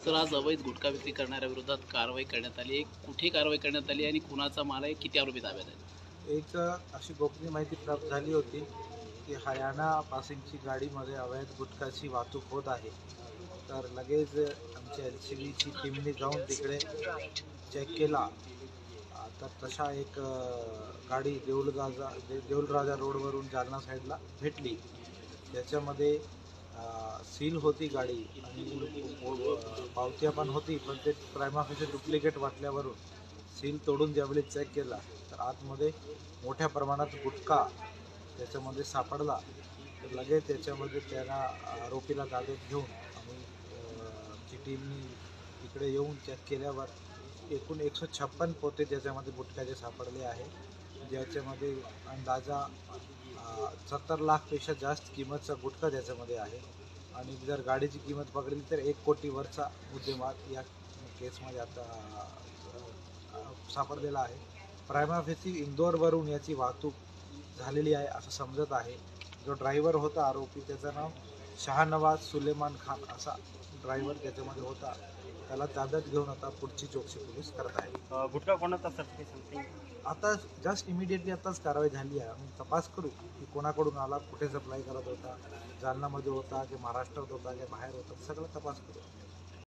Sir, आज अवैध गुटखा विक्री करणाऱ्या विरोधात कारवाई करण्यात आली आहे. कुठे कारवाई करण्यात आली आणि कुणाचा माल आहे? किती आरोपी ताब्यात आहेत? एक अशी गोपनीय माहिती प्राप्त झाली होती की हरियाणा पासिंगची गाडीमध्ये अवैध गुटखाची वाहतूक होत आहे. तर लगेच आमच्या LCBची टीमने जाऊन तिकडे चेक केला. तर तशा एक गाडी देऊलराजा रोडवरून जालना साईडला भेटली. त्याच्यामध्ये सील होती गाडी आणि पावत्या पण होती, पण ते प्रायमा फेसी डुप्लिकेट वाटल्यावरून सील तोडून ज्यावेळी चेक केला तर आतमध्ये मोठ्या प्रमाणात गुटखा त्याच्यामध्ये सापडला. तर लगेच त्याच्यामध्ये त्यांना आरोपीला ताब्यात घेऊन आम्ही आमची टीमनी इकडे येऊन चेक केल्यावर एकूण 156 पोते त्याच्यामध्ये गुटख्याचे सापडले आहे, ज्याच्यामध्ये अंदाजा 70 लाखपेक्षा जास्त किंमतचा गुटखा त्याच्यामध्ये आहे. आणि जर गाडीची किंमत पकडली तर 1 कोटीवरचा मुद्देमाल या केसमध्ये आता सापडलेला आहे. प्रायमा फेसी इंदोरवरून याची वाहतूक झालेली आहे असं समजत आहे. जो ड्रायव्हर होता आरोपी त्याचं नाव शहानवाज सुलेमान खान असा ड्रायव्हर त्याच्यामध्ये होता. त्याला ताब्यात घेऊन आता पुढची चौकशी पोलीस करत आहे. गुटखा कोणाचा सर ते सांगते? आता जस्ट इमिडिएटली आताच कारवाई झाली आहे. आम्ही तपास करू की कोणाकडून आला, कुठे सप्लाय करत होता, जालनामध्ये होता की महाराष्ट्रात होता की बाहेर होता, सगळं तपास करू.